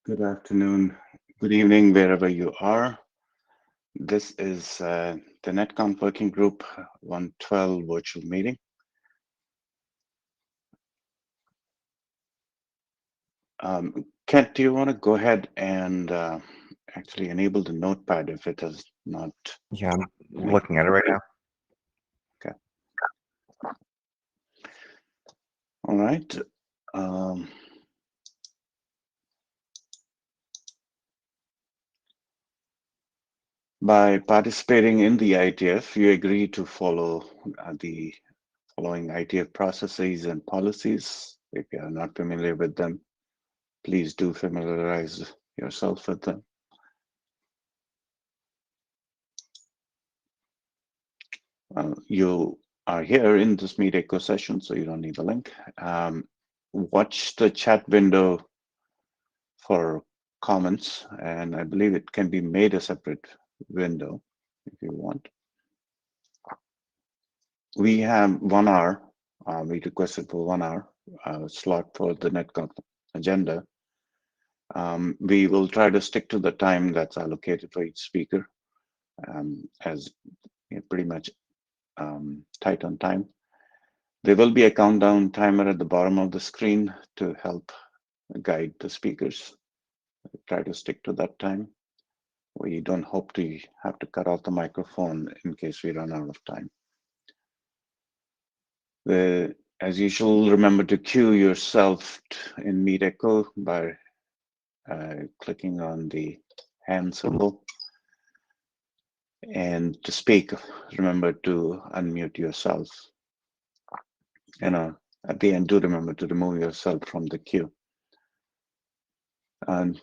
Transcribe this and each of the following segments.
Good afternoon, good evening, wherever you are. This is the Etconf Working Group 112 virtual meeting. Kent, do you want to go ahead and actually enable the notepad if it is not? Yeah, I'm looking at it right now. Okay. All right. By participating in the IETF, you agree to follow the following IETF processes and policies. If you are not familiar with them, please do familiarize yourself with them. You are here in this Meet Echo session, so you don't need the link. Watch the chat window for comments, and I believe it can be made a separate window if you want. We have 1 hour. We requested for 1 hour slot for the Etconf agenda. We will try to stick to the time that's allocated for each speaker, as pretty much tight on time. There will be a countdown timer at the bottom of the screen to help guide the speakers. Try to stick to that time. We don't hope to have to cut off the microphone in case we run out of time. As usual, remember to cue yourself in Meet Echo by clicking on the hand symbol. And to speak, remember to unmute yourself. And at the end, do remember to remove yourself from the queue. And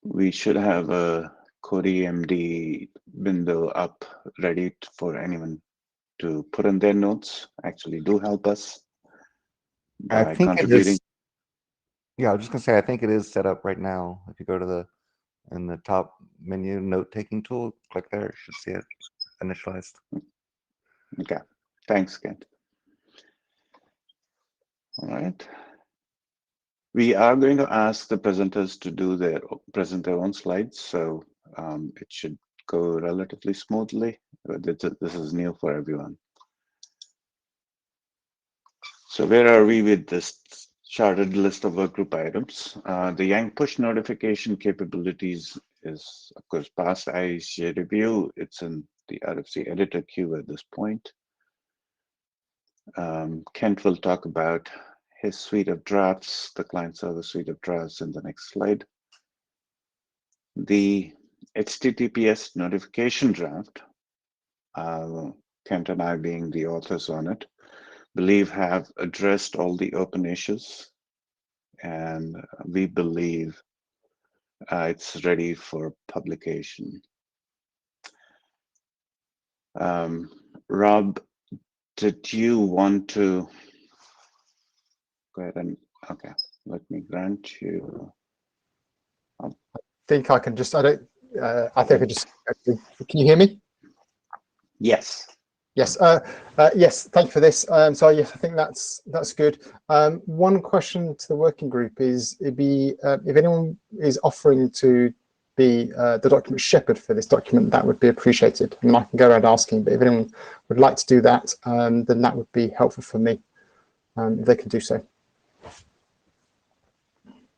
we should have a Cody MD window up ready for anyone to put in their notes. Actually, do help us by I think contributing. it is. Yeah, I was just gonna say I think it is set up right now. If you go to in the top menu note-taking tool, click there, you should see it initialized. Okay, thanks, Kent. All right. We are going to ask the presenters to present their own slides, so it should go relatively smoothly. This is new for everyone. So where are we with this charted list of workgroup items? The Yang push notification capabilities is, of course, past IETF review. It's in the RFC editor queue at this point. Kent will talk about his suite of drafts, the client server suite of drafts, in the next slide. The HTTPS notification draft, Kent and I being the authors on it, believe have addressed all the open issues, and we believe it's ready for publication. Rob, did you want to go ahead and, okay, let me grant you. I think I can just, I think I just, can you hear me? Yes. Yes, yes, thank you for this. So yes, I think that's good. One question to the working group is, if anyone is offering to be the document shepherd for this document, that would be appreciated. And I can go around asking, but if anyone would like to do that, then that would be helpful for me, if they can do so.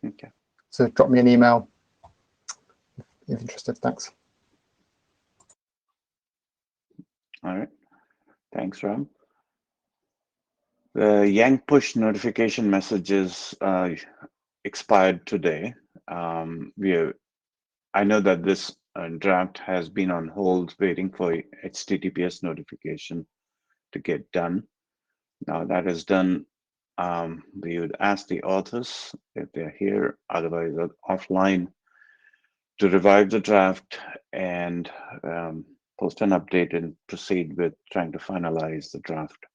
Okay. So drop me an email if interested. Thanks. All right. Thanks, Rob. The Yang push notification messages expired today. I know that this draft has been on hold waiting for HTTPS notification to get done. Now that is done, we would ask the authors if they're here, otherwise offline, to revive the draft and post an update and proceed with trying to finalize the draft.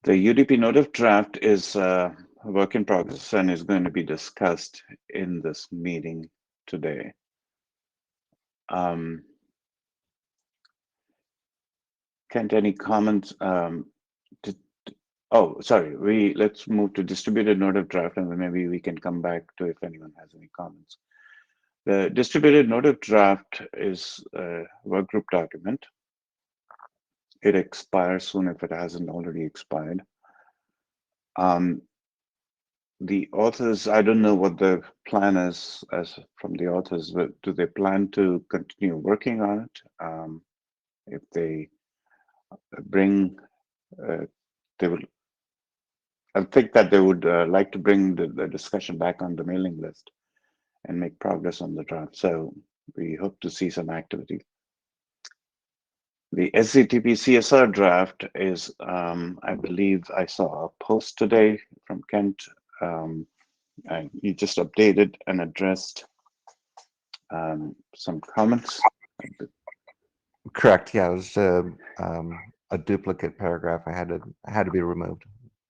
The UDP notif draft is a work in progress and is going to be discussed in this meeting today. Kent, any comments? Oh, sorry. Let's move to distributed notive draft, and then maybe we can come back to if anyone has any comments. The distributed notive draft is a workgroup document. It expires soon if it hasn't already expired. The authors, I don't know what the plan is as from the authors, but do they plan to continue working on it? If they bring, they will, I think that they would like to bring the discussion back on the mailing list and make progress on the draft. So we hope to see some activity. The SCTP CSR draft is, I believe I saw a post today from Kent. And you just updated and addressed some comments. Correct. Yeah, it was a duplicate paragraph. I had to be removed,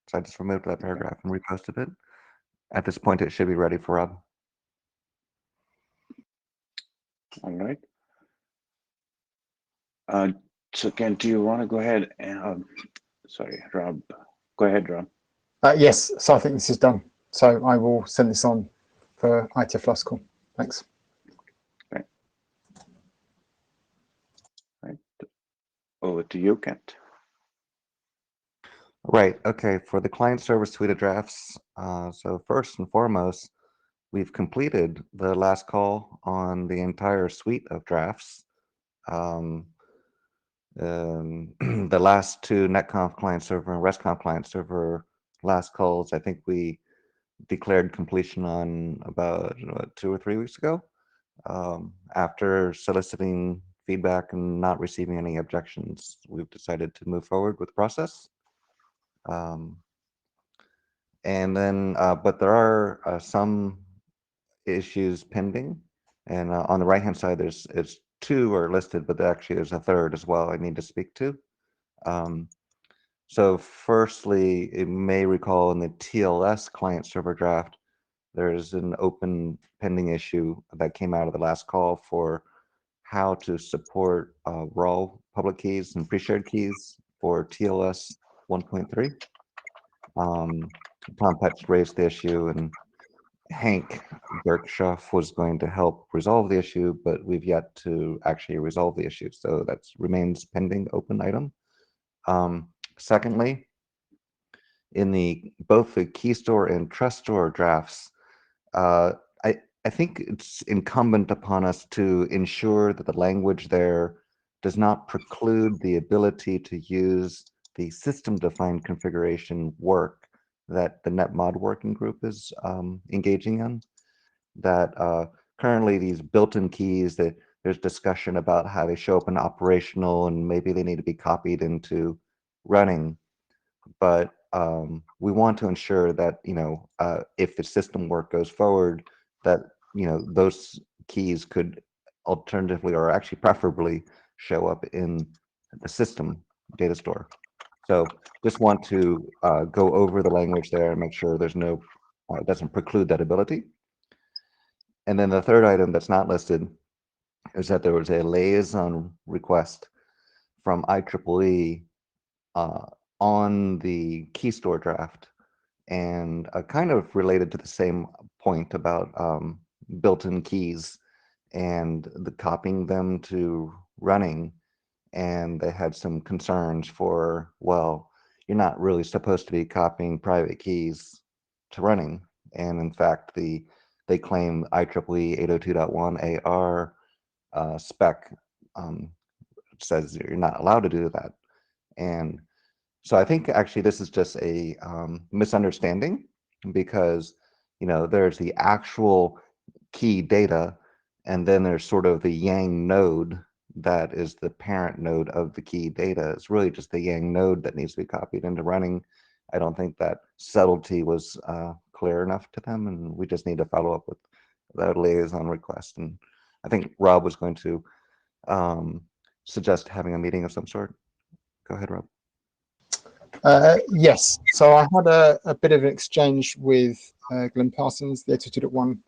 so I just removed that paragraph and reposted it. At this point, it should be ready for Rob. All right. So Ken, do you want to go ahead and, sorry, Rob, go ahead, Rob. Yes, so I think this is done. So I will send this on for IETF last call. Thanks. Okay. Right. Over to you, Kent. Right. Okay. For the client server suite of drafts, so first and foremost, we've completed the last call on the entire suite of drafts. The last two Netconf client server and RESTconf client server last calls, I think we declared completion on about 2 or 3 weeks ago. After soliciting feedback and not receiving any objections, we've decided to move forward with the process. And then, but there are some issues pending. And on the right-hand side, it's 2 are listed, but actually there's a third as well I need to speak to. So firstly, you may recall in the TLS client server draft, there's an open pending issue that came out of the last call for how to support raw public keys and pre-shared keys for TLS 1.3. Tom Petch raised the issue, and Hank Berkshoff was going to help resolve the issue, but we've yet to actually resolve the issue. So that remains pending open item. Secondly, in both the key store and trust store drafts, I think it's incumbent upon us to ensure that the language there does not preclude the ability to use the system-defined configuration work that the NetMod working group is engaging in. That currently these built-in keys, that there's discussion about how they show up in operational and maybe they need to be copied into running. But we want to ensure that, if the system work goes forward, that, those keys could alternatively or actually preferably show up in the system data store. So just want to go over the language there and make sure there's no, doesn't preclude that ability. And then the third item that's not listed is that there was a liaison request from IEEE on the key store draft, and kind of related to the same point about built-in keys and the copying them to running. And they had some concerns for, well, you're not really supposed to be copying private keys to running. And in fact, they claim IEEE 802.1 AR spec says you're not allowed to do that. And so I think actually this is just a misunderstanding, because there's the actual key data, and then there's sort of the Yang node that is the parent node of the key data. It's really just the Yang node that needs to be copied into running. I don't think that subtlety was clear enough to them, and we just need to follow up with that liaison request. And I think Rob was going to suggest having a meeting of some sort. Go ahead, Rob. Yes, so I had a bit of an exchange with Glenn Parsons, the 802.1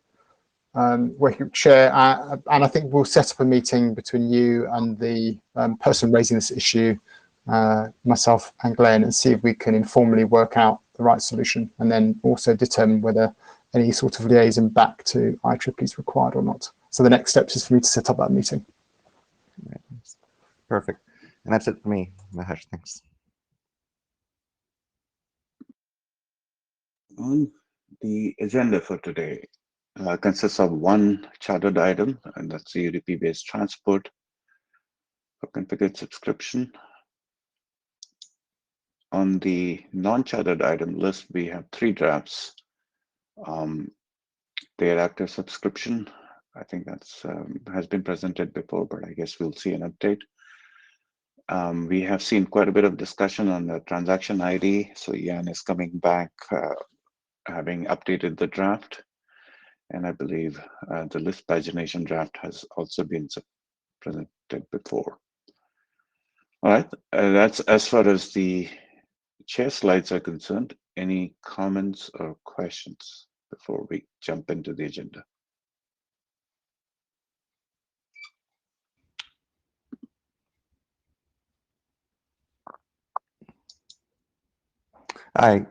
working group chair, and I think we'll set up a meeting between you and the person raising this issue myself and Glenn, and see if we can informally work out the right solution, and then also determine whether any sort of liaison back to IEEE is required or not. So the next steps is for me to set up that meeting. Perfect. And that's it for me, Mahesh. Thanks. The agenda for today consists of one chartered item, and that's the UDP-based transport for configured subscription. On the non-chartered item list, we have 3 drafts. Their active subscription, I think that's has been presented before, but I guess we'll see an update. We have seen quite a bit of discussion on the transaction ID. So Jan is coming back, having updated the draft. And I believe the list pagination draft has also been presented before. All right, that's as far as the chair slides are concerned. Any comments or questions before we jump into the agenda?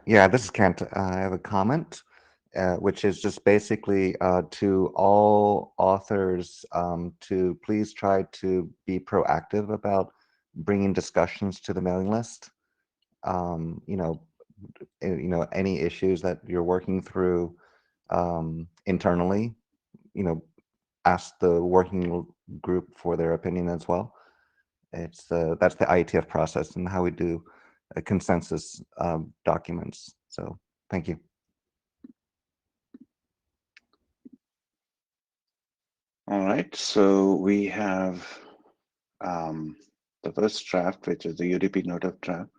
Yeah, this is Kent. I have a comment, which is just basically to all authors to please try to be proactive about bringing discussions to the mailing list. Any issues that you're working through internally, ask the working group for their opinion as well. That's the IETF process and how we do consensus documents. So thank you. All right, so we have the first draft, which is the UDP note of draft.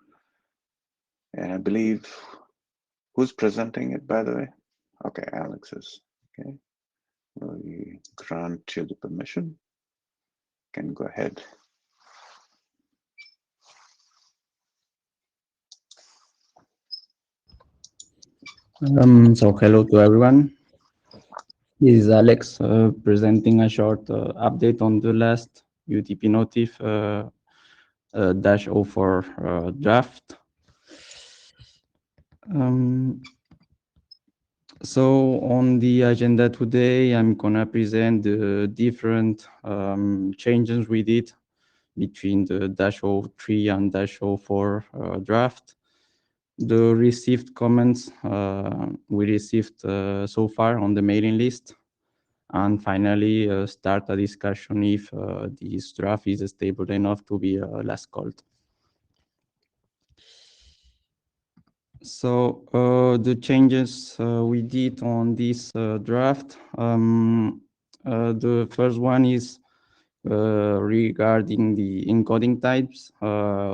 And I believe, who's presenting it, by the way? Okay, Alex is. Okay, we grant you the permission. Can go ahead. So hello to everyone. This is Alex presenting a short update on the last UDP notif -04 draft. So on the agenda today, I'm gonna present the different changes we did between the -03 and -04 draft. The received comments we received so far on the mailing list, and finally start a discussion if this draft is stable enough to be last called. So the changes we did on this draft, the first one is regarding the encoding types.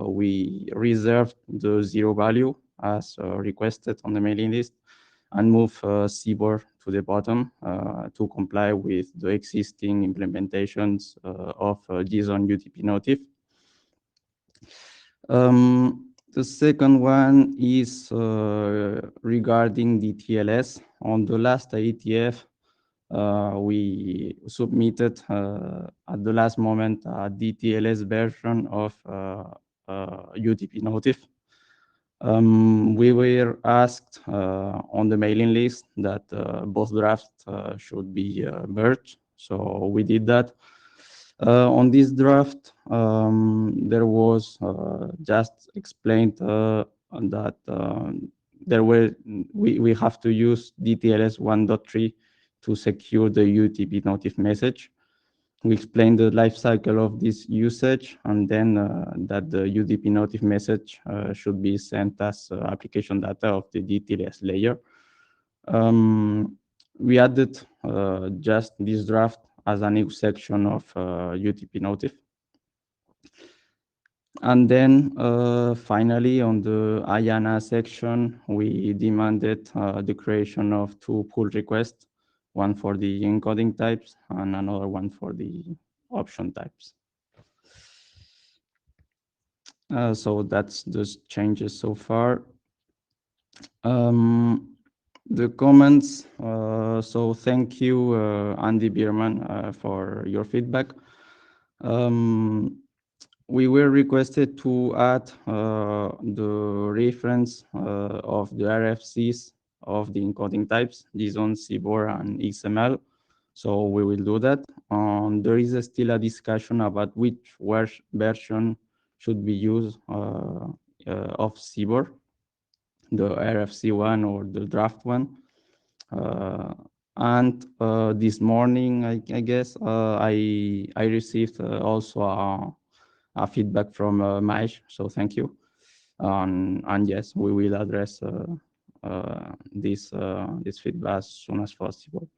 We reserved the 0 value as requested on the mailing list and move CBOR to the bottom to comply with the existing implementations of JSON UDP notif. The second one is regarding the TLS. On the last IETF, we submitted at the last moment a DTLS version of UDP notif. We were asked on the mailing list that both drafts should be merged, so we did that. On this draft, there was just explained that we have to use DTLS 1.3 to secure the UDP notif message. We explained the life cycle of this usage, and then that the UDP notif message should be sent as application data of the DTLS layer. We added just this draft as a new section of UDP notif. And then finally, on the IANA section, we demanded the creation of 2 pull requests, one for the encoding types and another one for the option types. So that's the changes so far. The comments, so thank you, Andy Bierman, for your feedback. we were requested to add the reference of the RFCs of the encoding types, these on CBOR and XML. So we will do that. There is still a discussion about which version should be used of CBOR, the RFC one or the draft one. And this morning, I guess, I received also a feedback from Maj, so thank you. And yes, we will address this feedback as soon as possible.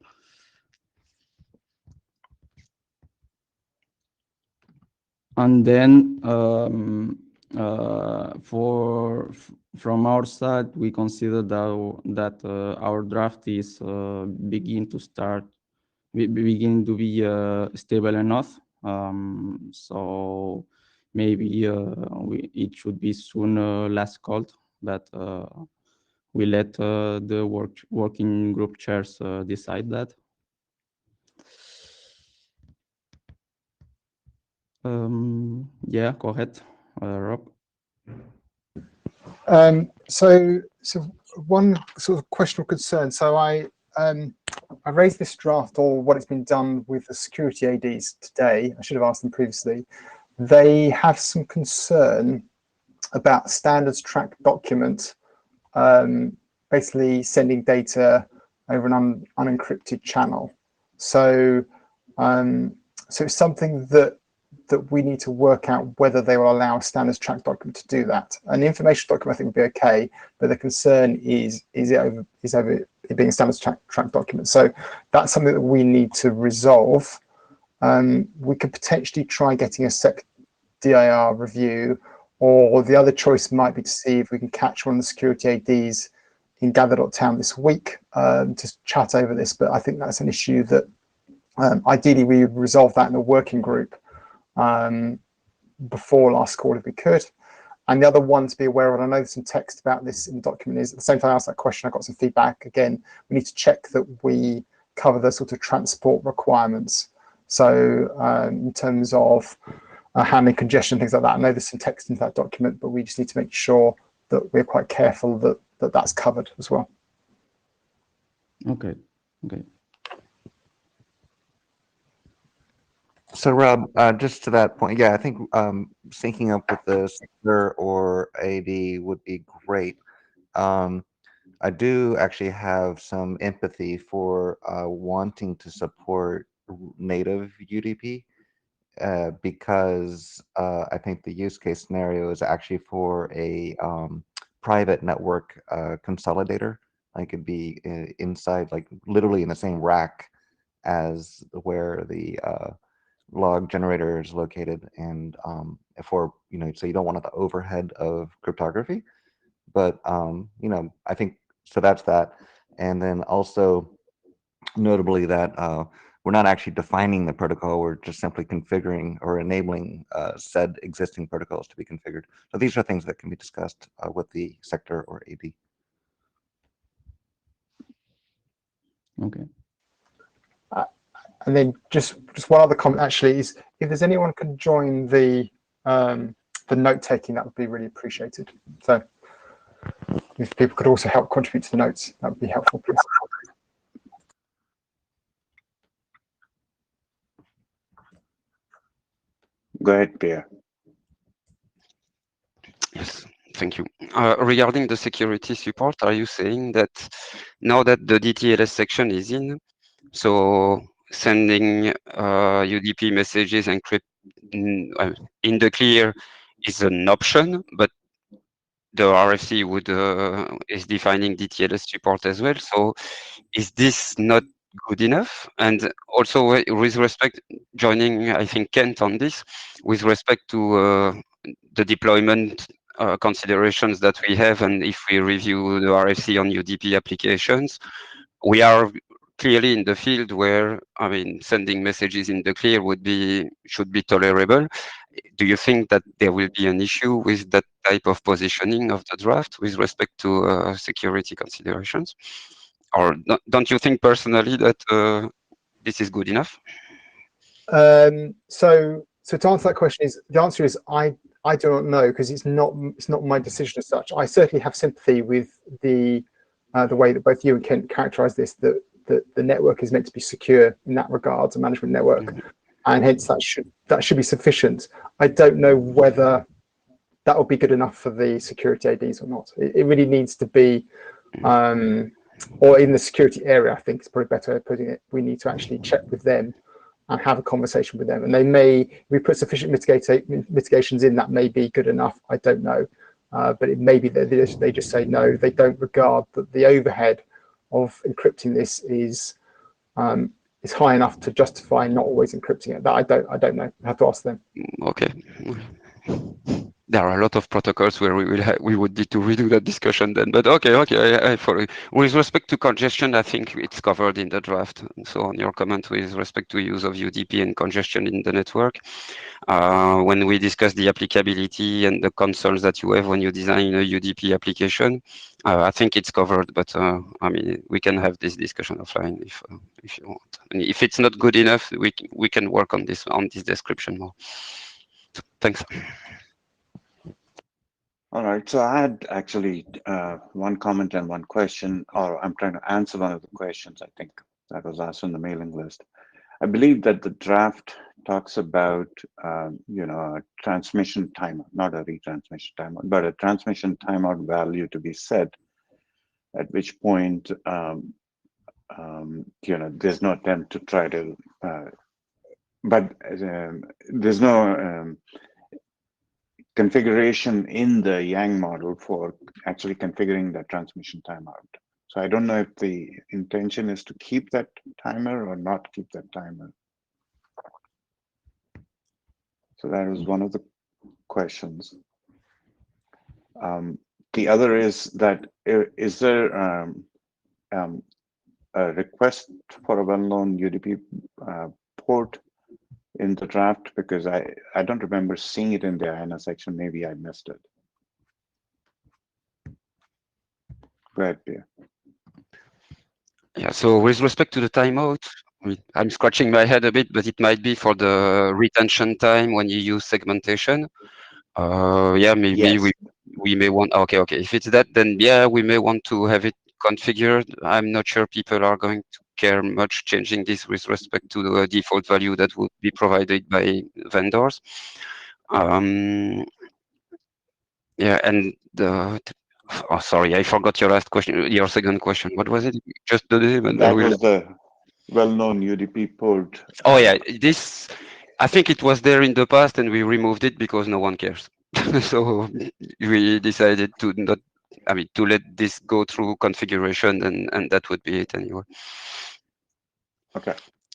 And then from our side, we consider that our draft is beginning to be stable enough. So maybe it should be soon last called, but we let the working group chairs decide that. Yeah, go ahead, Rob. So one sort of question or concern. So I raised this draft, or what it's been done with the security ADs today. I should have asked them previously. They have some concern about standards track document, basically sending data over an unencrypted channel. So so it's something that we need to work out whether they will allow a standards track document to do that. An information document I think would be okay, but the concern is it being a standards track document. So that's something that we need to resolve. We could potentially try getting a SEC DIR review, or the other choice might be to see if we can catch one of the security ADs in gather.town this week to chat over this. But I think that's an issue that ideally we would resolve that in the working group before last call if we could. And the other one to be aware of, and I know there's some text about this in the document, is at the same time I asked that question, I got some feedback. Again, we need to check that we cover the sort of transport requirements. So in terms of handling congestion, things like that, I know there's some text into that document, but we just need to make sure that we're quite careful that that's covered as well. Okay. So Rob, just to that point, yeah, I think syncing up with the sector or AD would be great. I do actually have some empathy for wanting to support native UDP because I think the use case scenario is actually for a private network consolidator. Like it'd be inside, like literally in the same rack as where the log generator is located, and for so you don't want the overhead of cryptography, but I think so. That's that, and then also notably that we're not actually defining the protocol; we're just simply configuring or enabling said existing protocols to be configured. So these are things that can be discussed with the sector or AD. Okay. And then just one other comment actually is, if there's anyone can join the note taking, that would be really appreciated. So if people could also help contribute to the notes, that would be helpful, please. Go ahead, Pierre. Yes, thank you. Regarding the security support, are you saying that now that the DTLS section is in, so sending UDP messages encrypted in the clear is an option, but the RFC would is defining DTLS support as well. So is this not good enough? And also with respect, joining I think Kent on this, with respect to the deployment considerations that we have, and if we review the RFC on UDP applications, we are clearly in the field where, I mean, sending messages in the clear should be tolerable. Do you think that there will be an issue with that type of positioning of the draft with respect to security considerations? Or don't you think personally that this is good enough? So So to answer that question, the answer is I do not know, because it's not my decision as such. I certainly have sympathy with the way that both you and Kent characterise this, that the network is meant to be secure in that regard, a management network, and hence that should be sufficient. I don't know whether that will be good enough for the security ADs or not. It really needs to be, or in the security area, I think it's probably better putting it. We need to actually check with them and have a conversation with them. And they may, if we put sufficient mitigations in, that may be good enough. I don't know. But it may be that they just say no, they don't regard that the overhead of encrypting this is high enough to justify not always encrypting it. That I don't know. I have to ask them. Okay. There are a lot of protocols where we would need to redo that discussion then. But okay, I follow. With respect to congestion, I think it's covered in the draft. So on your comment with respect to use of UDP and congestion in the network, when we discuss the applicability and the concerns that you have when you design a UDP application, I think it's covered. But I mean, we can have this discussion offline if you want. And if it's not good enough, we can work on this description more. So, thanks. All right, so I had actually one comment and one question, or I'm trying to answer one of the questions, I think, that was asked on the mailing list. I believe that the draft talks about, a transmission timer, not a retransmission timer, but a transmission timeout value to be set, at which point, there's no attempt to try to, but there's no configuration in the Yang model for actually configuring the transmission timeout. So I don't know if the intention is to keep that timer or not keep that timer. So that was one of the questions. The other is that, is there a request for a well-known UDP port in the draft? Because I don't remember seeing it in the INA section. Maybe I missed it. Go ahead, Pierre. Yeah, so with respect to the timeout, I'm scratching my head a bit, but it might be for the retention time when you use segmentation. Yeah, maybe Yes. we may want, okay. If it's that, then yeah, we may want to have it configured. I'm not sure people are going to care much changing this with respect to the default value that would be provided by vendors. Yeah, and oh, sorry, I forgot your last question, your second question. What was it? Just the name and that was the well-known UDP port. Oh yeah, this, I think it was there in the past and we removed it because no one cares. So we decided to not, to let this go through configuration, and that would be it anyway. Okay.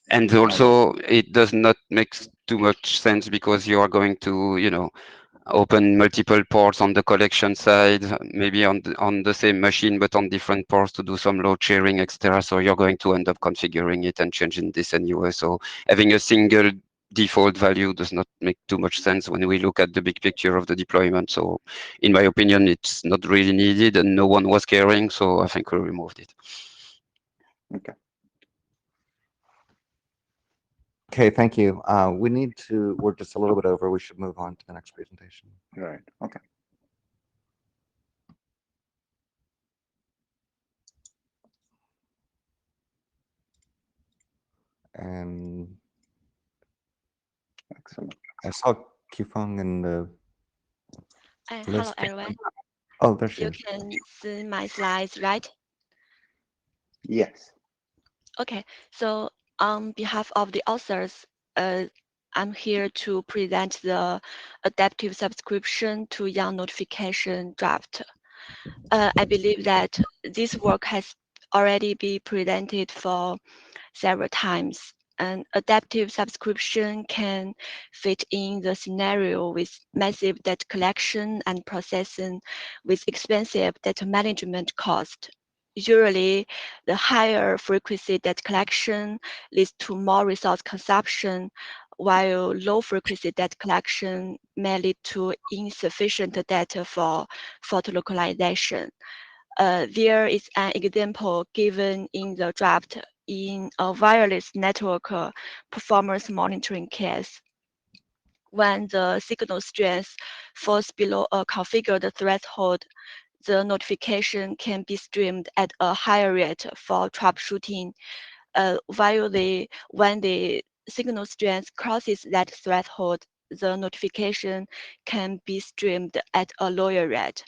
And also it does not make too much sense because you are going to, open multiple ports on the collection side, maybe on the same machine, but on different ports to do some load sharing, etc. So you're going to end up configuring it and changing this anyway. So having a single default value does not make too much sense when we look at the big picture of the deployment. So in my opinion, it's not really needed and no one was caring. So I think we removed it. Okay. Okay, thank you. We're just a little bit over. We should move on to the next presentation. Right. Okay. And Excellent. I saw Qifeng in the Hello, list. everyone. Oh, there she You is. can see my slides, right? Yes. Okay, so on behalf of the authors, I'm here to present the adaptive subscription to Yang notification draft. I believe that this work has already been presented for several times. An adaptive subscription can fit in the scenario with massive data collection and processing with expensive data management cost. Usually, the higher frequency data collection leads to more resource consumption, while low frequency data collection may lead to insufficient data for photo localization. There is an example given in the draft in a wireless network performance monitoring case. when the signal strength falls below a configured threshold, the notification can be streamed at a higher rate for troubleshooting, while when the signal strength crosses that threshold, the notification can be streamed at a lower rate.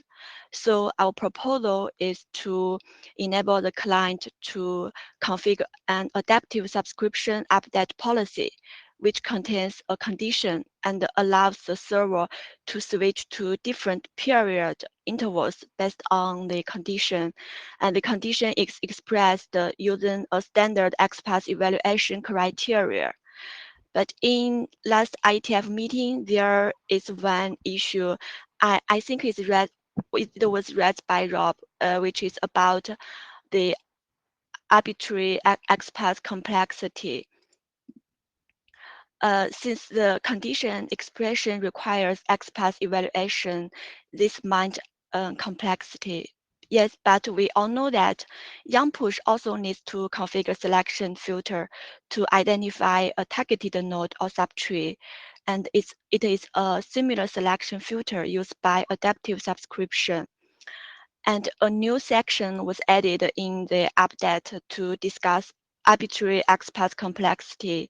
So our proposal is to enable the client to configure an adaptive subscription update policy, which contains a condition and allows the server to switch to different period intervals based on the condition. And the condition is expressed using a standard XPath evaluation criteria. But in last IETF meeting, there is one issue. I think it was read by Rob, which is about the arbitrary XPath complexity. Since the condition expression requires XPath evaluation, this might complexity. Yes, but we all know that YAML-push also needs to configure selection filter to identify a targeted node or subtree, and it is a similar selection filter used by adaptive subscription. And a new section was added in the update to discuss arbitrary XPath complexity.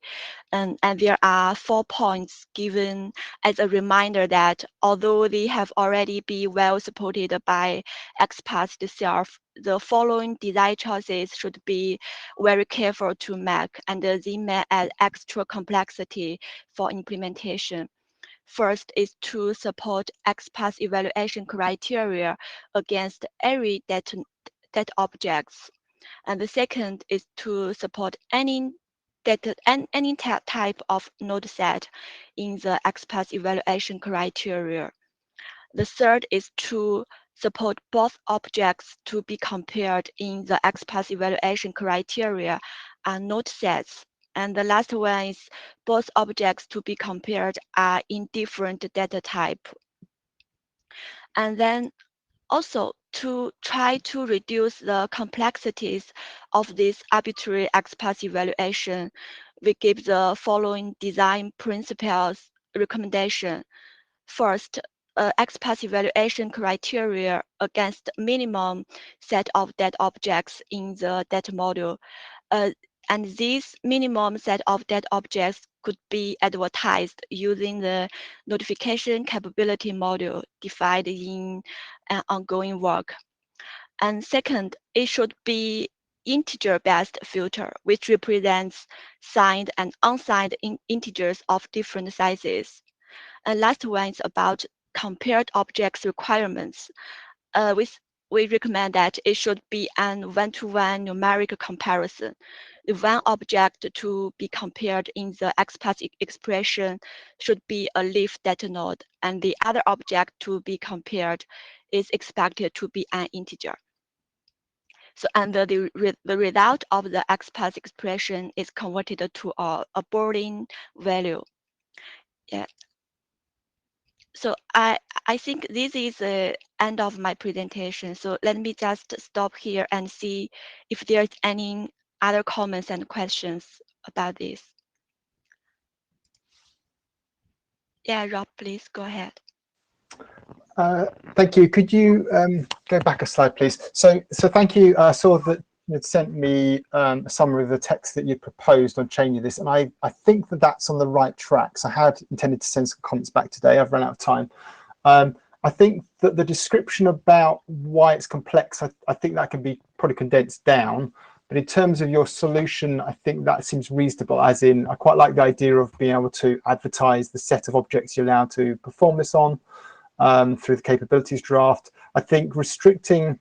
And there are 4 points given as a reminder that although they have already been well supported by XPath itself, the following design choices should be very careful to make, and they may add extra complexity for implementation. First is to support XPath evaluation criteria against every data objects. And the second is to support any type of node set in the XPath evaluation criteria. The third is to support both objects to be compared in the XPath evaluation criteria and node sets. And the last one is both objects to be compared are in different data type. And then also to try to reduce the complexities of this arbitrary XPath evaluation, we give the following design principles recommendation. First, XPath evaluation criteria against minimum set of data objects in the data model. And this minimum set of data objects could be advertised using the notification capability module defined in an ongoing work. And second, it should be integer-based filter, which represents signed and unsigned integers of different sizes. And last one is about compared objects requirements. We recommend that it should be an one-to-one numeric comparison. The one object to be compared in the XPath expression should be a leaf data node, and the other object to be compared is expected to be an integer. So, and the result of the XPath expression is converted to a Boolean value. Yeah. So I think this is the end of my presentation. So let me just stop here and see if there's any other comments and questions about this. Yeah, Rob, please go ahead. Thank you. Could you go back a slide, please? So thank you. I saw that you'd sent me a summary of the text that you proposed on changing this, and I think that that's on the right track. So I had intended to send some comments back today. I've run out of time. I think that the description about why it's complex, I think that can be probably condensed down. But in terms of your solution, I think that seems reasonable, as in I quite like the idea of being able to advertise the set of objects you're allowed to perform this on through the capabilities draft. I think restricting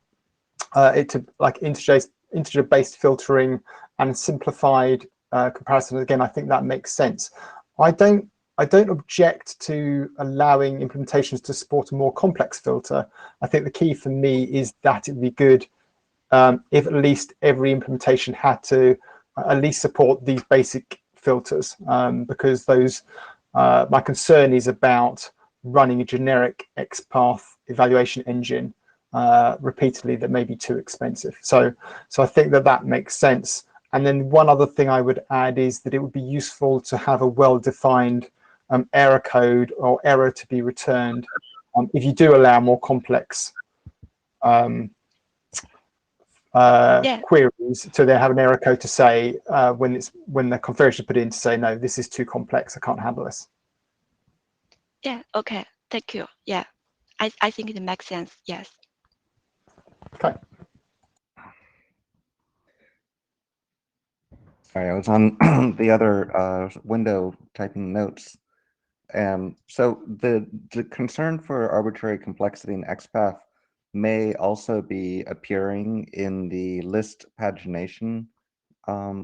it to like integer-based filtering and simplified comparison, again, I think that makes sense. I don't object to allowing implementations to support a more complex filter. I think the key for me is that it would be good if at least every implementation had to at least support these basic filters, because those my concern is about running a generic XPath evaluation engine repeatedly that may be too expensive. So I think that makes sense. And then one other thing I would add is that it would be useful to have a well-defined error code or error to be returned if you do allow more complex queries, so they have an error code to say when the configuration is put in to say, no, this is too complex, I can't handle this. Yeah, okay, thank you. Yeah, I think it makes sense, yes. Okay. Sorry, I was on the other window typing notes. So the concern for arbitrary complexity in XPath may also be appearing in the list pagination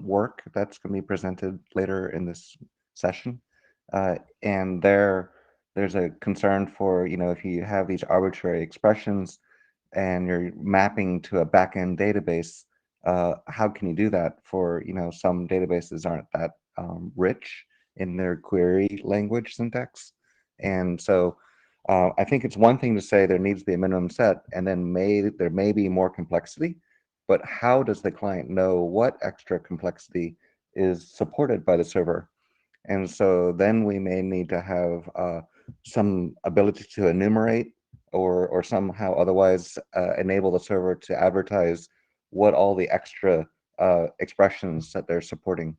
work that's going to be presented later in this session. And there's a concern for, if you have these arbitrary expressions and you're mapping to a backend database, how can you do that for, some databases aren't that rich in their query language syntax. And so I think it's one thing to say there needs to be a minimum set, and then there may be more complexity, but how does the client know what extra complexity is supported by the server? And so then we may need to have some ability to enumerate or somehow otherwise enable the server to advertise what all the extra expressions that they're supporting.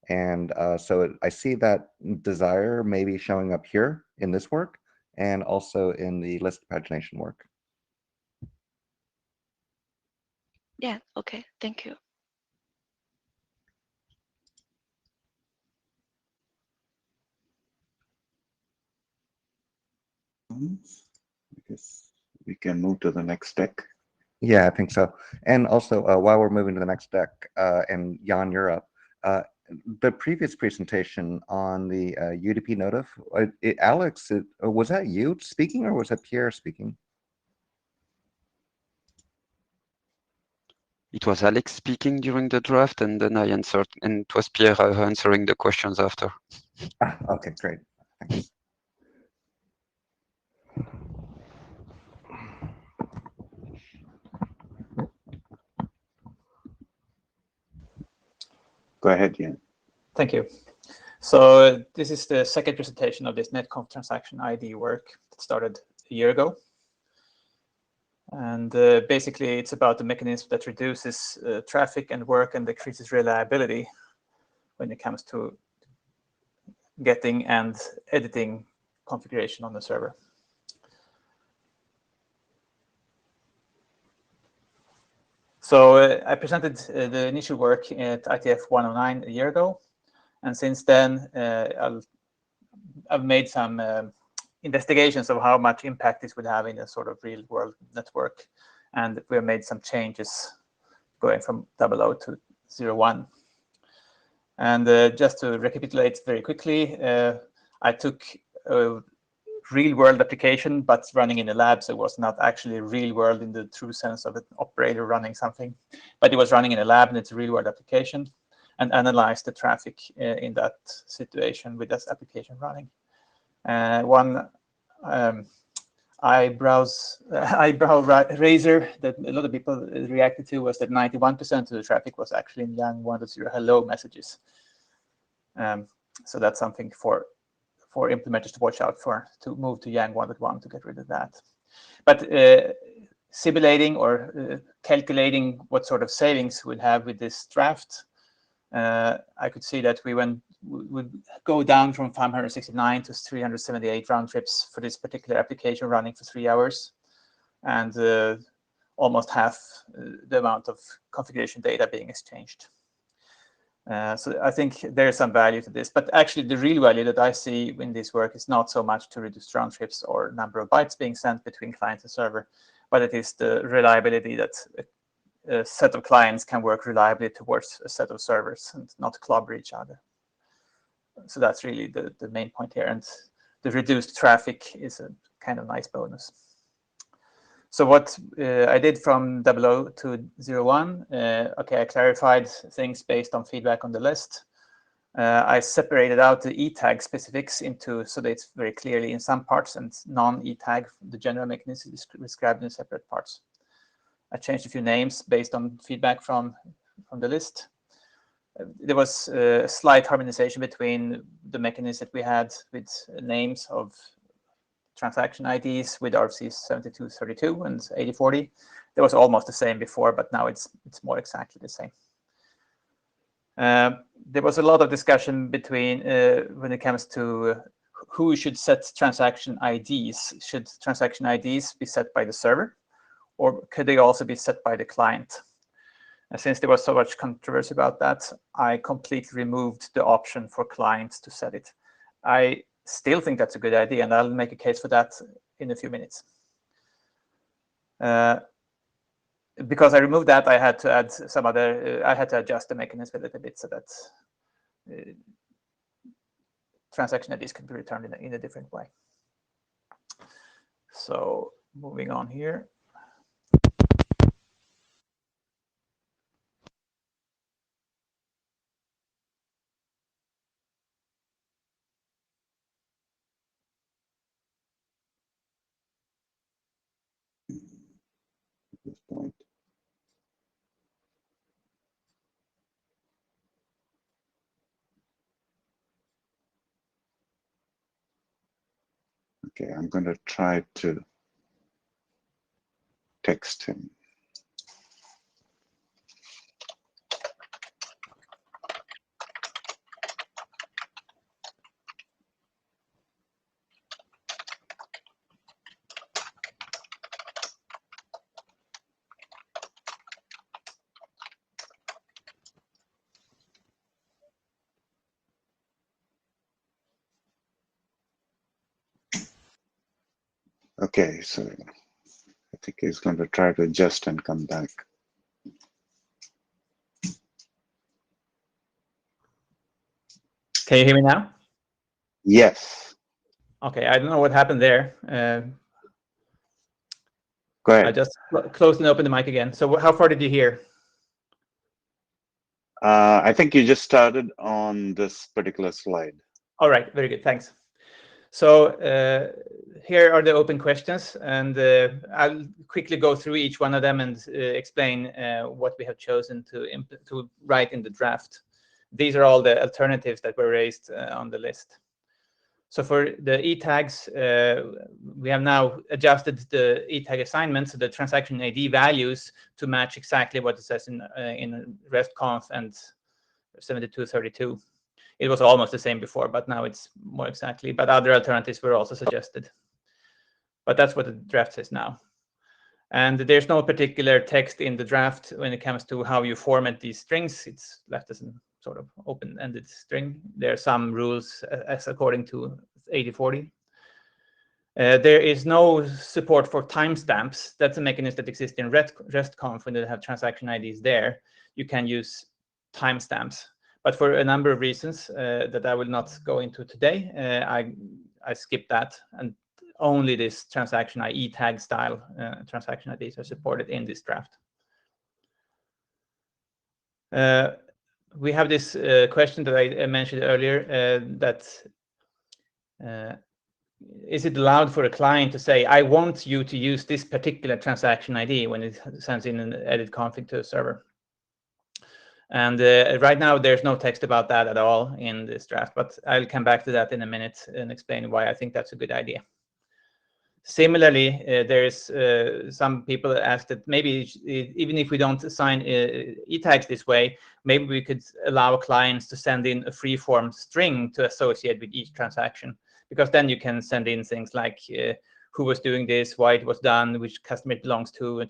And so I see that desire maybe showing up here in this work and also in the list pagination work. Yeah, okay, thank you. I guess we can move to the next deck. Yeah, I think so. And also, while we're moving to the next deck, and Jan, you're up, the previous presentation on the UDP notif, Alex, was that you speaking or was that Pierre speaking? It was Alex speaking during the draft, and then I answered, and it was Pierre answering the questions after. Okay, great. Thanks. Go ahead, Jan. Thank you. So this is the second presentation of this Netconf transaction ID work that started a year ago. And basically, it's about the mechanism that reduces traffic and work and decreases reliability when it comes to getting and editing configuration on the server. So I presented the initial work at IETF 109 a year ago. And since then, I've made some investigations of how much impact this would have in a sort of real world network. And we have made some changes going from 00 to 01. And just to recapitulate very quickly, I took a real world application, but running in a lab. So it was not actually real world in the true sense of an operator running something, but it was running in a lab and it's a real world application, and analyzed the traffic in that situation with this application running. One eyebrow raiser that a lot of people reacted to was that 91% of the traffic was actually in Yang 1.0 hello messages. So that's something for implementers to watch out for, to move to Yang 1.1 to get rid of that. But simulating or calculating what sort of savings we'd have with this draft, I could see that we would go down from 569 to 378 round trips for this particular application running for 3 hours, and almost half the amount of configuration data being exchanged. So I think there's some value to this, but actually the real value that I see in this work is not so much to reduce round trips or number of bytes being sent between client and server, but it is the reliability that a set of clients can work reliably towards a set of servers and not clobber each other. So that's really the main point here, and the reduced traffic is a kind of nice bonus. So what I did from 00 to 01, okay, I clarified things based on feedback on the list. I separated out the e-tag specifics into, so that it's very clearly in some parts, and non-e-tag, the general mechanism is described in separate parts. I changed a few names based on feedback from the list. there was a slight harmonization between the mechanism that we had with names of transaction IDs with RFC 7232 and 8040. That was almost the same before, but now it's more exactly the same. There was a lot of discussion between when it comes to who should set transaction IDs. Should transaction IDs be set by the server, or could they also be set by the client? And since there was so much controversy about that, I completely removed the option for clients to set it. I still think that's a good idea, and I'll make a case for that in a few minutes. Because I removed that, I had to add some other, I had to adjust the mechanism a little bit so that transaction IDs can be returned in a different way. So moving on here. This point. Okay, I'm going to try to text him. Okay, so I think he's going to try to adjust and come back. Can you hear me now? Yes. Okay, I don't know what happened there. Go ahead. I just closed and opened the mic again. So how far did you hear? I think you just started on this particular slide. All right, very good, thanks. So here are the open questions, and I'll quickly go through each one of them and explain what we have chosen to write in the draft. These are all the alternatives that were raised on the list. So for the e-tags, we have now adjusted the e-tag assignments, so the transaction ID values, to match exactly what it says in RESTconf and 7232. It was almost the same before, but now it's more exactly. But other alternatives were also suggested. But that's what the draft says now. And there's no particular text in the draft when it comes to how you format these strings. It's left as a sort of open-ended string. There are some rules as according to 8040. There is no support for timestamps. That's a mechanism that exists in RESTconf when they have transaction IDs there. You can use timestamps. But for a number of reasons that I will not go into today, I skipped that, and only this transaction e-tag style transaction IDs are supported in this draft. We have this question that I mentioned earlier, that is it allowed for a client to say, I want you to use this particular transaction ID when it sends in an edit config to a server? And right now, there's no text about that at all in this draft, but I'll come back to that in a minute and explain why I think that's a good idea. Similarly, there's some people that ask that maybe even if we don't assign e-tags this way, maybe we could allow clients to send in a free-form string to associate with each transaction, because then you can send in things like who was doing this, why it was done, which customer it belongs to,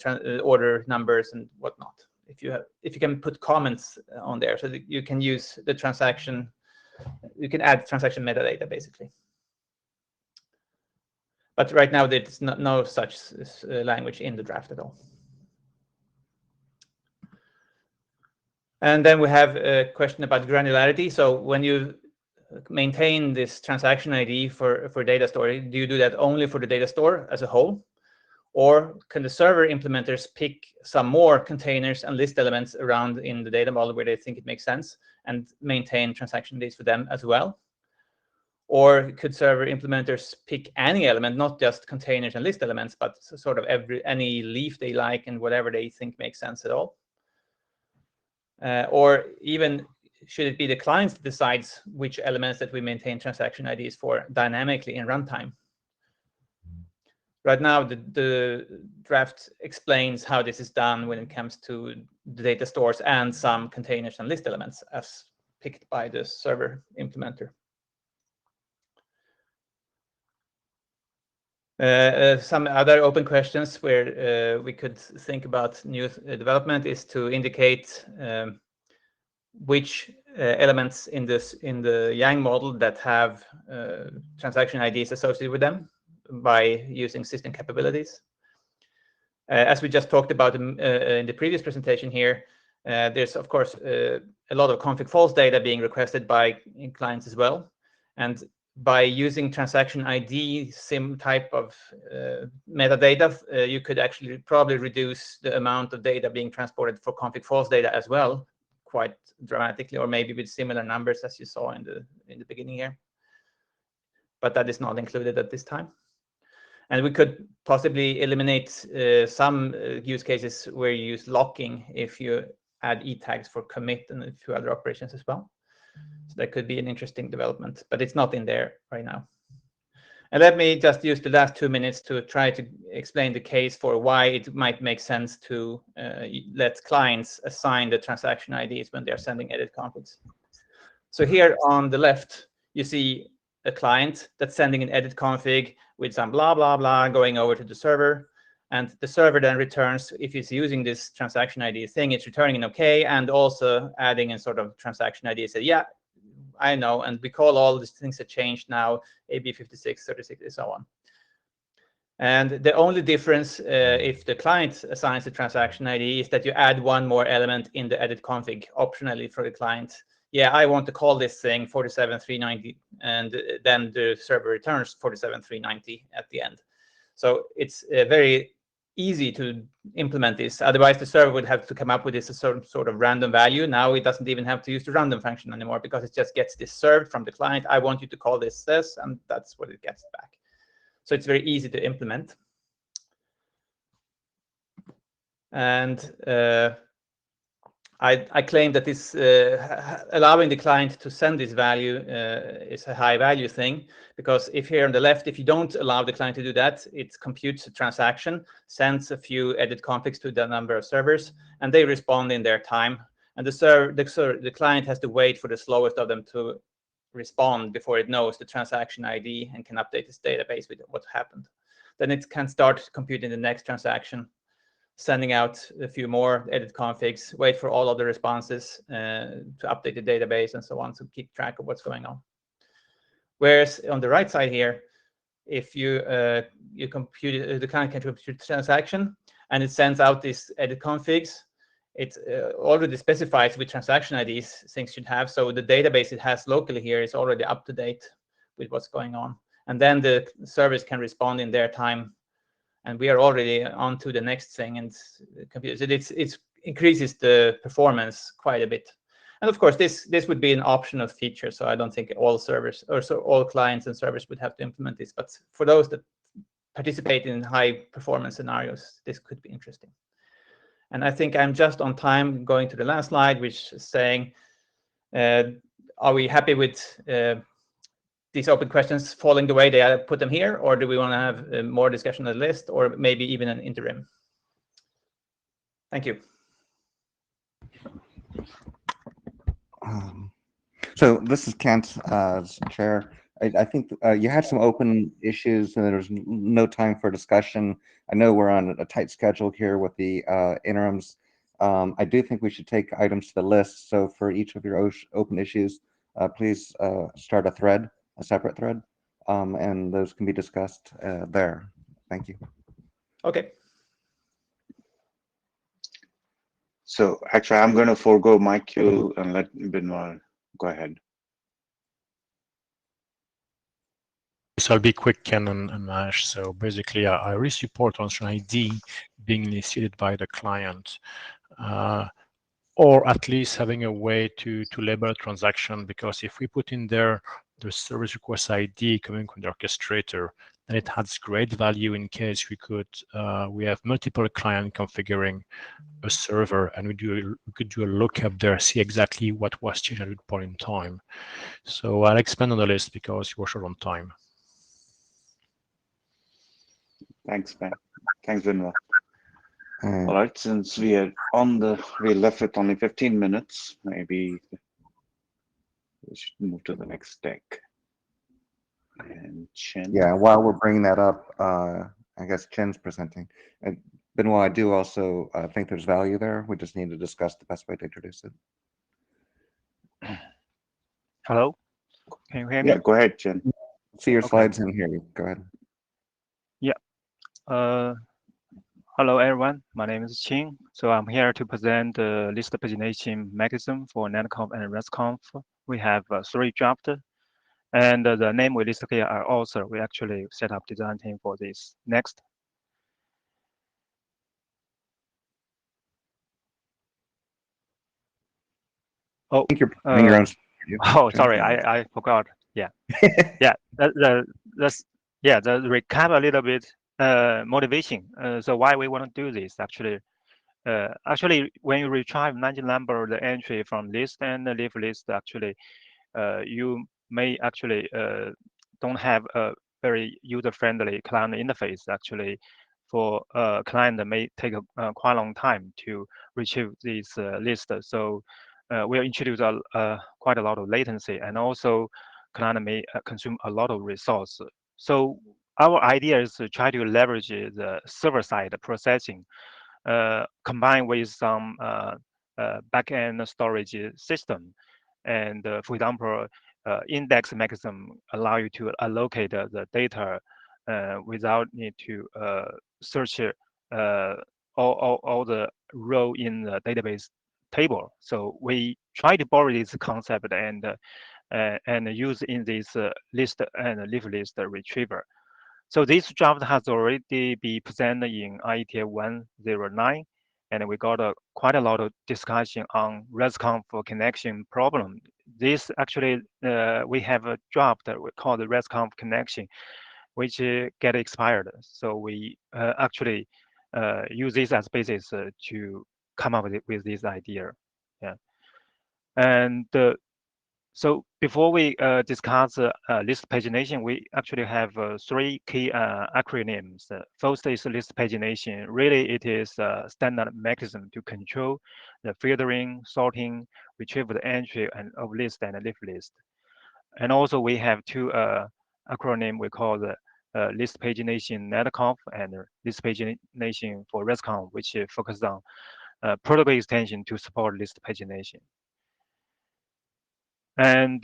order numbers and whatnot. If you can put comments on there, so that you can use the transaction, you can add transaction metadata basically. But right now there's no such language in the draft at all. And then we have a question about granularity. So when you maintain this transaction ID for data storage, do you do that only for the data store as a whole? Or can the server implementers pick some more containers and list elements around in the data model where they think it makes sense and maintain transaction IDs for them as well? Or could server implementers pick any element, not just containers and list elements, but sort of any leaf they like and whatever they think makes sense at all? Or even should it be the client that decides which elements that we maintain transaction IDs for dynamically in runtime? Right now, the draft explains how this is done when it comes to the data stores and some containers and list elements as picked by the server implementer. Some other open questions where we could think about new development is to indicate which elements in the Yang model that have transaction IDs associated with them by using system capabilities. As we just talked about in the previous presentation here, there's of course a lot of config false data being requested by clients as well, and by using transaction ID sim type of metadata, you could actually probably reduce the amount of data being transported for config false data as well, quite dramatically, or maybe with similar numbers as you saw in the beginning here. But that is not included at this time. And we could possibly eliminate some use cases where you use locking if you add e-tags for commit and a few other operations as well. So that could be an interesting development, but it's not in there right now. And let me just use the last 2 minutes to try to explain the case for why it might make sense to let clients assign the transaction IDs when they're sending edit configs. So here on the left, you see a client that's sending an edit config with some blah, blah, blah going over to the server. And the server then returns, if it's using this transaction ID thing, it's returning an OK and also adding a sort of transaction ID. Say, yeah, I know. And we call all these things that changed now, AB56, 36, and so on. And the only difference if the client assigns the transaction ID is that you add one more element in the edit config optionally for the client. Yeah, I want to call this thing 47390, and then the server returns 47390 at the end. So it's very easy to implement this. Otherwise, the server would have to come up with this sort of random value. Now it doesn't even have to use the random function anymore because it just gets this served from the client. I want you to call this, and that's what it gets back. So it's very easy to implement. And I claim that this allowing the client to send this value is a high value thing, because if here on the left, if you don't allow the client to do that, it computes a transaction, sends a few edit configs to the number of servers, and they respond in their time. And the client has to wait for the slowest of them to respond before it knows the transaction ID and can update its database with what happened. Then it can start computing the next transaction, sending out a few more edit configs, wait for all of the responses to update the database and so on, to keep track of what's going on. Whereas on the right side here, if you compute, the client can compute the transaction and it sends out these edit configs, it already specifies which transaction IDs things should have. So the database it has locally here is already up to date with what's going on. And then the service can respond in their time. And we are already on to the next thing, and it increases the performance quite a bit. And of course, this would be an optional feature, so I don't think all servers or all clients and servers would have to implement this. But for those that participate in high performance scenarios, this could be interesting. And I think I'm just on time going to the last slide, which is saying, are we happy with these open questions falling the way they put them here, or do we want to have more discussion on the list, or maybe even an interim? Thank you. So this is Kent, as chair. I think you had some open issues and there's no time for discussion. I know we're on a tight schedule here with the interims. I do think we should take items to the list. So for each of your open issues, please start a separate thread, and those can be discussed there. Thank you. Okay. So actually, I'm going to forego my cue and let Benoit go ahead. So I'll be quick, Ken and Mash. So basically, I really support transaction ID being initiated by the client, or at least having a way to label a transaction, because if we put in there the service request ID coming from the orchestrator, and it adds great value in case we have multiple clients configuring a server, and we could do a lookup there, see exactly what was changed at that point in time. So I'll expand on the list because we're short on time. Thanks, Ben. Thanks, Benoit. All right, since we left with only 15 minutes, maybe we should move to the next deck. And Chen. Yeah, while we're bringing that up, I guess Chen's presenting. And Benoit, I do also think there's value there. We just need to discuss the best way to introduce it. Hello, can you hear me? Yeah, go ahead, Chen. See your slides and hear you. Go ahead. Yeah. Hello, everyone. My name is Qing. So I'm here to present the list pagination mechanism for NetConf and ResConf. We have 3 drafts, and the name we list here are author. We actually set up design team for this. Next. Oh, I think you're presenting your own. Oh, sorry, I forgot. Yeah, yeah. Let's recap a little bit. Motivation. So why we want to do this actually. Actually, when you retrieve 19 number the entry from list and the leave list, actually, you may actually don't have a very user-friendly client interface. Actually, for a client that may take a quite long time to retrieve this list. So we'll introduce quite a lot of latency, and also client may consume a lot of resource. So our idea is to try to leverage the server-side processing combined with some backend storage system. And for example, index mechanism allow you to allocate the data without need to search all the row in the database table. So we try to borrow this concept and use in this list and leave list retriever. So this draft has already been presented in IETF 109, and we got quite a lot of discussion on ResConf connection problem. This actually, we have a draft that we call the ResConf connection, which get expired. So we actually use this as basis to come up with this idea. Yeah, and so before we discuss list pagination, we actually have 3 key acronyms. First is list pagination. Really, it is a standard mechanism to control the filtering, sorting, retrieve the entry and of list and leave list. And also we have 2 acronym we call the list pagination netconf and list pagination for ResConf, which focus on protocol extension to support list pagination. And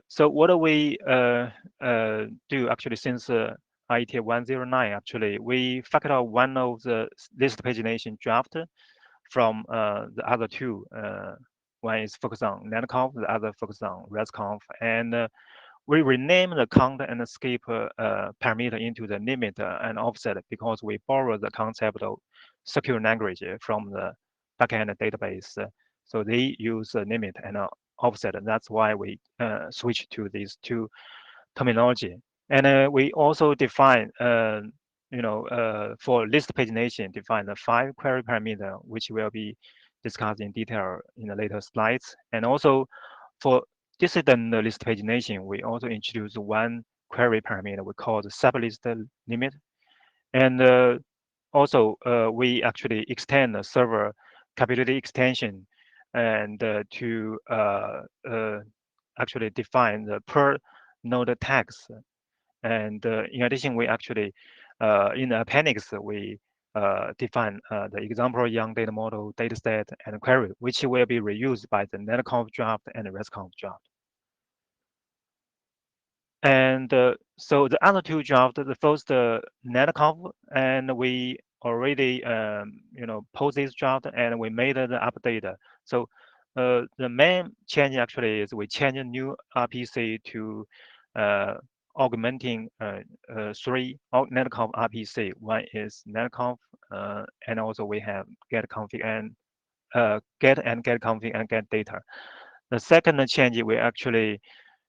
so what do we do actually since IETF 109? Actually, we factored out one of the list pagination draft from the other 2. One is focused on netconf, the other focused on ResConf, and we rename the count and the skip parameter into the limit and offset because we borrow the concept of secure language from the backend database. So they use a limit and offset, and that's why we switch to these 2 terminology. And we also define, for list pagination, define the 5 query parameter, which will be discussed in detail in the later slides. And also for dissident list pagination, we also introduce 1 query parameter we call the sublist limit. And also we actually extend the server capability extension and to actually define the per node tags. And in addition, we actually in the appendix we define the example young data model, dataset, and query, which will be reused by the netconf draft and the ResConf draft. And so the other 2 draft, the first netconf, and we already post this draft and we made the update. So the main change actually is we change a new RPC to augmenting 3 netconf RPC. One is netconf, and also we have get config and get config and get data. The second change we actually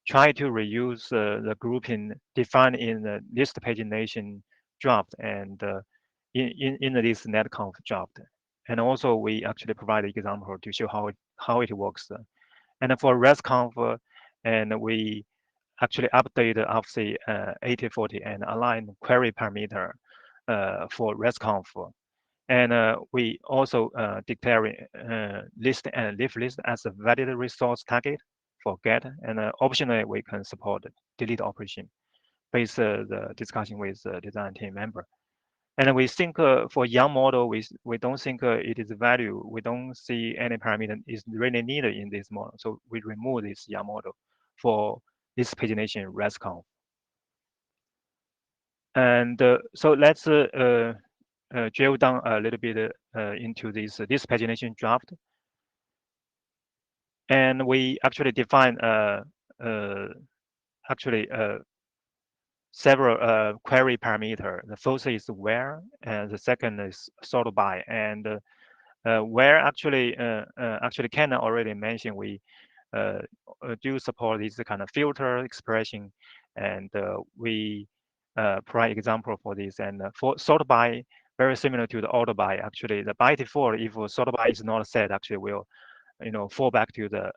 try to reuse the grouping defined in the list pagination draft and in this netconf draft. And also we actually provide an example to show how it works. And for RESTconf, and we actually update obviously 8040 and align query parameter for RESTconf. And we also declare list and leaf list as a valid resource target for get. And optionally, we can support delete operation based the discussion with design team member. And we think for young model, we don't think it is value. We don't see any parameter is really needed in this model. So we remove this young model for this pagination RESTconf. And so let's drill down a little bit into this pagination draft. And we actually define several query parameter. The first is where, and the second is sort by. And where actually Ken already mentioned, we do support this kind of filter expression, and we provide example for this. And for sort by, very similar to the order by. Actually, the by default, if sort by is not set, actually will fall back to the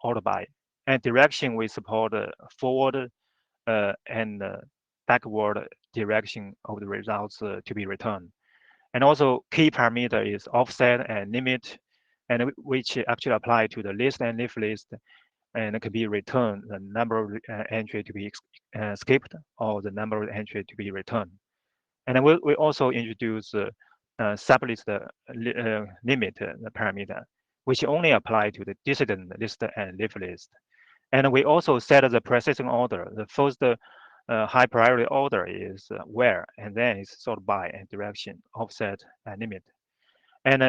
order by. And direction, we support forward and backward direction of the results to be returned. And also key parameter is offset and limit, and which actually apply to the list and leaf list, and it can be returned the number of entry to be skipped or the number of entry to be returned. And we also introduce sublist limit parameter, which only apply to the dissident list and leaf list. And we also set the processing order. The first high priority order is where, and then it's sort by and direction, offset, and limit. And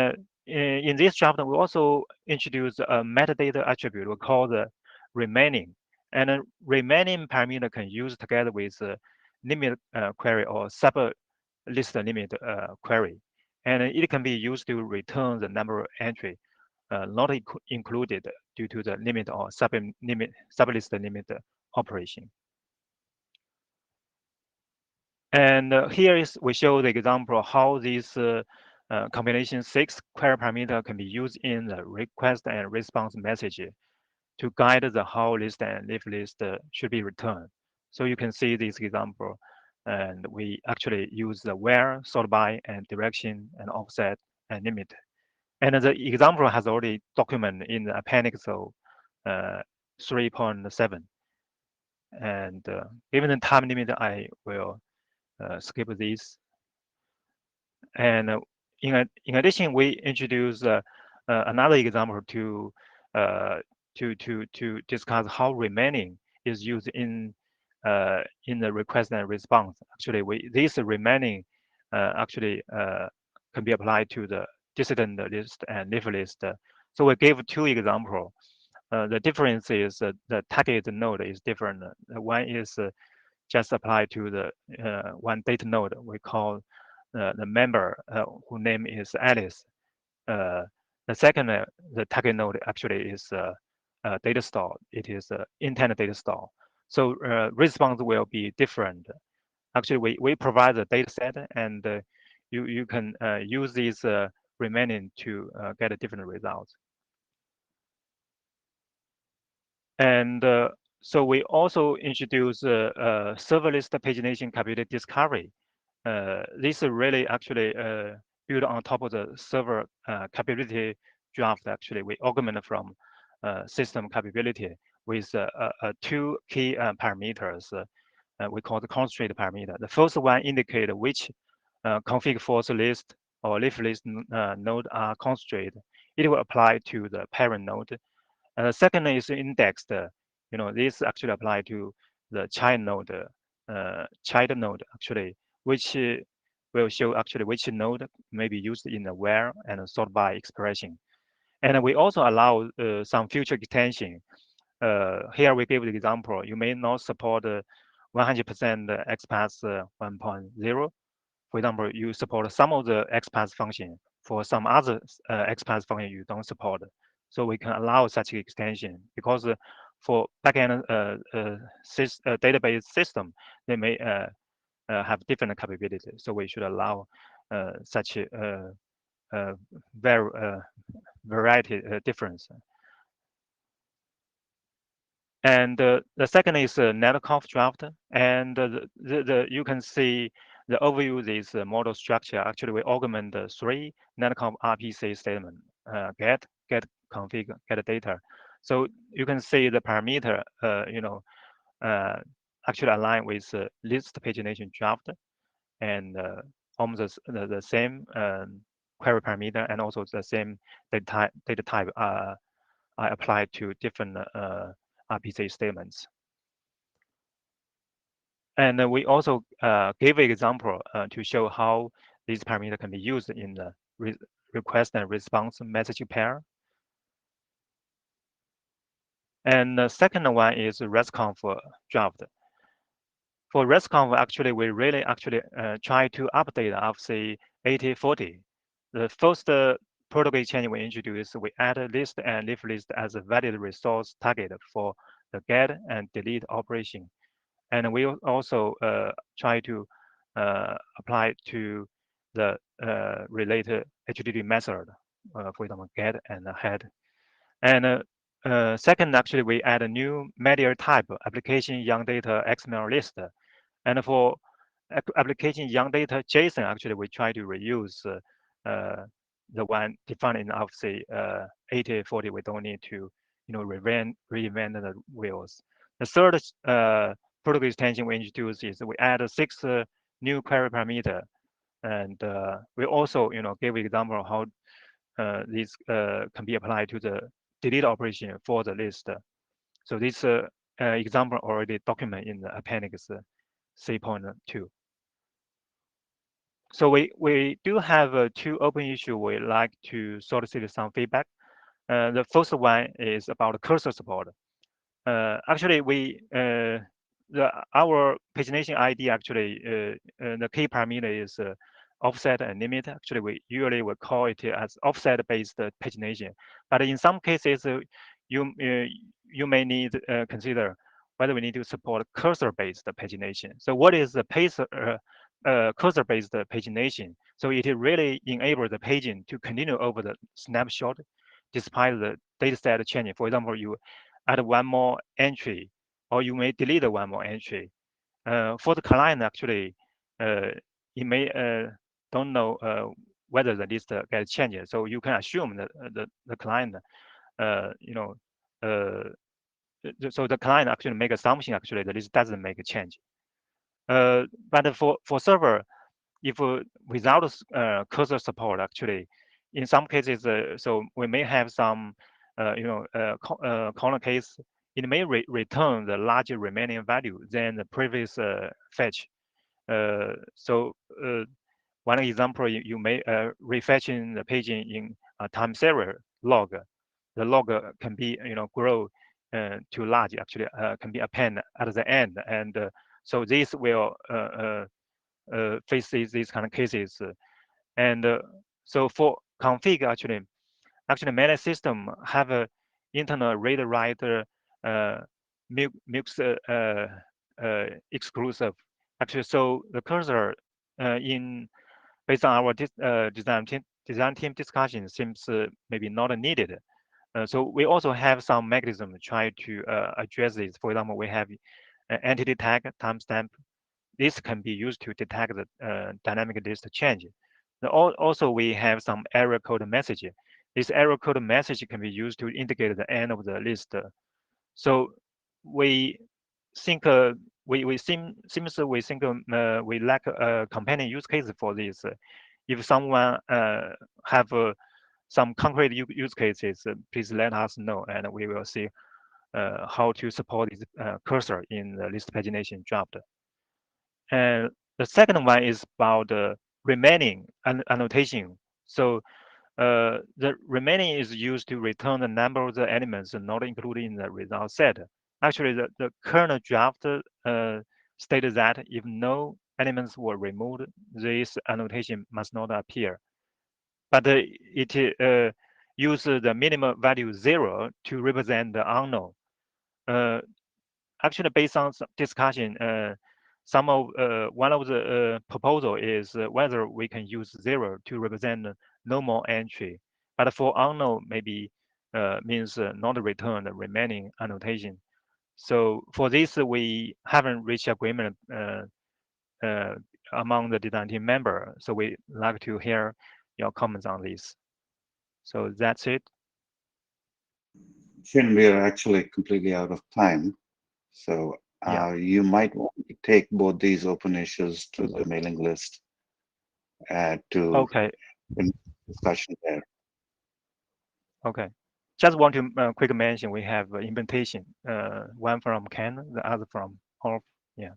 in this chapter, we also introduce a metadata attribute we call the remaining. And a remaining parameter can use together with limit query or sub list limit query. And it can be used to return the number of entry not included due to the limit or sublist limit operation. And here is we show the example how this combination 6 query parameter can be used in the request and response message to guide the how list and leaf list should be returned. So you can see this example, and we actually use the where, sort by, and direction, and offset, and limit. And the example has already documented in the appendix of 3.7. And given the time limit, I will skip this. And in addition, we introduce another example to discuss how remaining is used in the request and response. Actually, this remaining actually can be applied to the dissident list and leaf list. So we gave 2 examples. The difference is the target node is different. One is just applied to the one data node we call the member whose name is Alice. The second, the target node actually is data store. It is internal data store. So response will be different. Actually, we provide the data set, and you can use these remaining to get a different results. And so we also introduce serverless pagination capability discovery. This is really actually built on top of the server capability draft. Actually, we augment from system capability with 2 key parameters we call the constraint parameter. The first one indicates which config force list or leaf list node are constrained. It will apply to the parent node. And the second is indexed. This actually apply to the child node actually, which will show actually which node may be used in the where and sort by expression. And we also allow some future extension. Here we give the example. You may not support 100% XPath 1.0. For example, you support some of the XPath function. For some other XPath function, you don't support. So we can allow such extension because for backend database system, they may have different capabilities. So we should allow such a variety difference. And the second is Netconf draft, and you can see the overview is model structure. Actually, we augment the 3 Netconf RPC statement: get config, get data. So you can see the parameter, actually align with list pagination draft, and almost the same query parameter, and also the same data type are applied to different RPC statements. And we also gave an example to show how these parameters can be used in the request and response message pair. And the second one is RESTconf draft. For RESTconf, actually, we really try to update RFC 8040. The first protocol change we introduced, we add list and leaf list as a valid resource target for the get and delete operation. And we also try to apply to the related HTTP method, for example, get and head. And second, actually, we add a new media type, application young data XML list. And for application young data JSON, actually, we try to reuse the one defined in RFC 8040. We don't need to, reinvent the wheels. The third protocol extension we introduced is we add 6 new query parameter, and we also, give example of how these can be applied to the delete operation for the list. So this example already documented in the appendix 3.2. So we do have 2 open issues we like to solicit some feedback. The first one is about cursor support. Actually, our pagination ID actually the key parameter is offset and limit. Actually, we usually will call it as offset-based pagination. But in some cases, you may need consider whether we need to support cursor-based pagination. So what is the cursor-based pagination? So it really enables the paging to continue over the snapshot despite the dataset changing. For example, you add one more entry, or you may delete one more entry. For the client, actually, it may don't know whether the list gets changed. So you can assume that the client, so the client actually make assumption actually the list doesn't make a change. But for server, if without cursor support, actually, in some cases, so we may have some, corner case. It may return the larger remaining value than the previous fetch. So one example, you may refetching the paging in a time series log. The log can be, grow too large. Actually, can be append at the end, and so this will face these kind of cases. And so for config, actually many system have a internal read write mix exclusive. Actually, so the cursor based on our design team discussion seems maybe not needed. So we also have some mechanism to try to address this. For example, we have an entity tag timestamp. This can be used to detect the dynamic list change. Also, we have some error code message. This error code message can be used to indicate the end of the list. So we think we think we lack a companion use case for this. If someone have some concrete use cases, please let us know, and we will see how to support this cursor in the list pagination draft. And the second one is about the remaining annotation. So the remaining is used to return the number of the elements not included in the result set. Actually, the current draft stated that if no elements were removed, this annotation must not appear. But it uses the minimum value 0 to represent the unknown. actually based on some discussion, one of the proposal is whether we can use 0 to represent normal entry, but for unknown maybe means not return the remaining annotation. So for this, we haven't reached agreement among the design team member. So we like to hear your comments on this. So that's it. Shin, we are actually completely out of time. So you might want to take both these open issues to the mailing list to discussion there. Okay. Just want to quick mention we have invitation, one from Ken, the other from Orf. Yeah.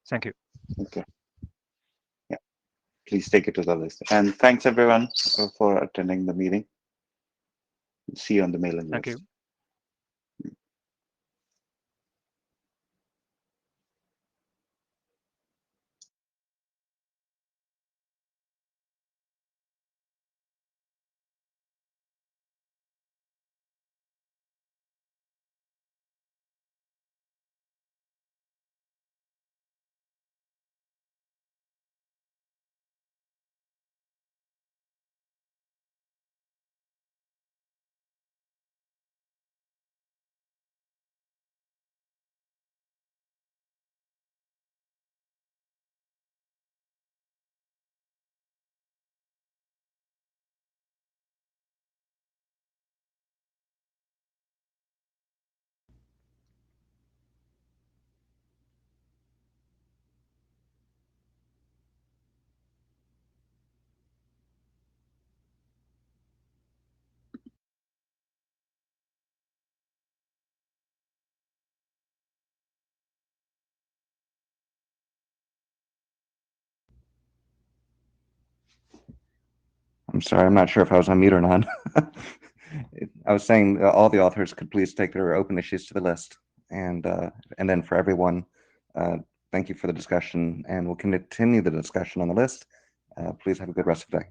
Thank you. Okay. Yeah. Please take it to the list. And thanks everyone for attending the meeting. See you on the mailing list. Thank you. I'm sorry, I'm not sure if I was on mute or not. I was saying all the authors could please take their open issues to the list. And then for everyone, thank you for the discussion, and we'll continue the discussion on the list. Please have a good rest of the day.